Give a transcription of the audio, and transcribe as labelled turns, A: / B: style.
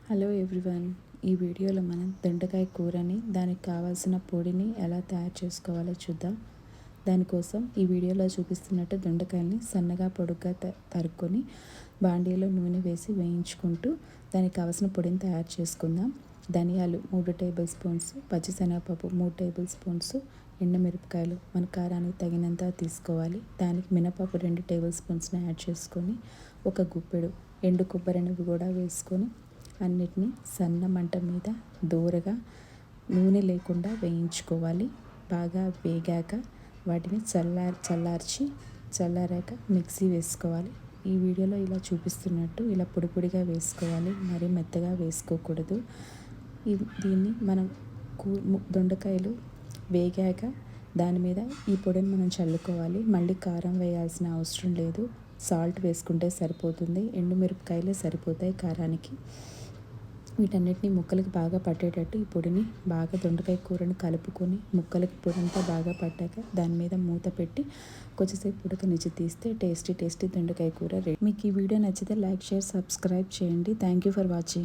A: Hello everyone. ఈ వీడియోలో మనం దొండకాయ కూరని దానికి కావాల్సిన పొడిని ఎలా తయారు చేసుకోవాలో చూద్దాం. దానికోసం ఈ వీడియోలో చూపిస్తున్నట్టు దొండకాయల్ని సన్నగా పొడుగ్గా తరుక్కొని బాండీలో నూనె వేసి వేయించుకుంటూ దానికి కావాల్సిన పొడిని తయారు చేసుకుందాం. ధనియాలు 3 టేబుల్ స్పూన్స్, పచ్చిశనగపప్పు 3 టేబుల్ స్పూన్స్, ఎండుమిరపకాయలు మన కారానికి తగినంత తీసుకోవాలి. దానికి మినపప్పు 2 టేబుల్ స్పూన్స్ని యాడ్ చేసుకొని ఒక గుప్పెడు ఎండు కొబ్బరిని కూడా వేసుకొని అన్నిటినీ సన్న మంట మీద దోరగా నూనె లేకుండా వేయించుకోవాలి. బాగా వేగాక వాటిని చల్లారాక మిక్సీ వేసుకోవాలి. ఈ వీడియోలో ఇలా చూపిస్తున్నట్టు ఇలా పొడి పొడిగా వేసుకోవాలి, మరీ మెత్తగా వేసుకోకూడదు. దీన్ని మనం దొండకాయలు వేగాక దాని మీద ఈ పొడిని మనం చల్లుకోవాలి. మళ్ళీ కారం వేయాల్సిన అవసరం లేదు, సాల్ట్ వేసుకుంటే సరిపోతుంది. ఎండుమిరపకాయలే సరిపోతాయి కారానికి. వీటన్నిటిని ముక్కలకి బాగా పట్టేటట్టు ఈ పొడిని బాగా దొండకాయ కూరని కలుపుకొని ముక్కలకి పొడంతా బాగా పట్టాక దాని మీద మూత పెట్టి కొంచెంసేపు ఉడకనిచ్చి తీస్తే టేస్టీ దొండకాయ కూర రెడీ. మీకు ఈ వీడియో నచ్చితే లైక్, షేర్, సబ్స్క్రైబ్ చేయండి. Thank you for watching.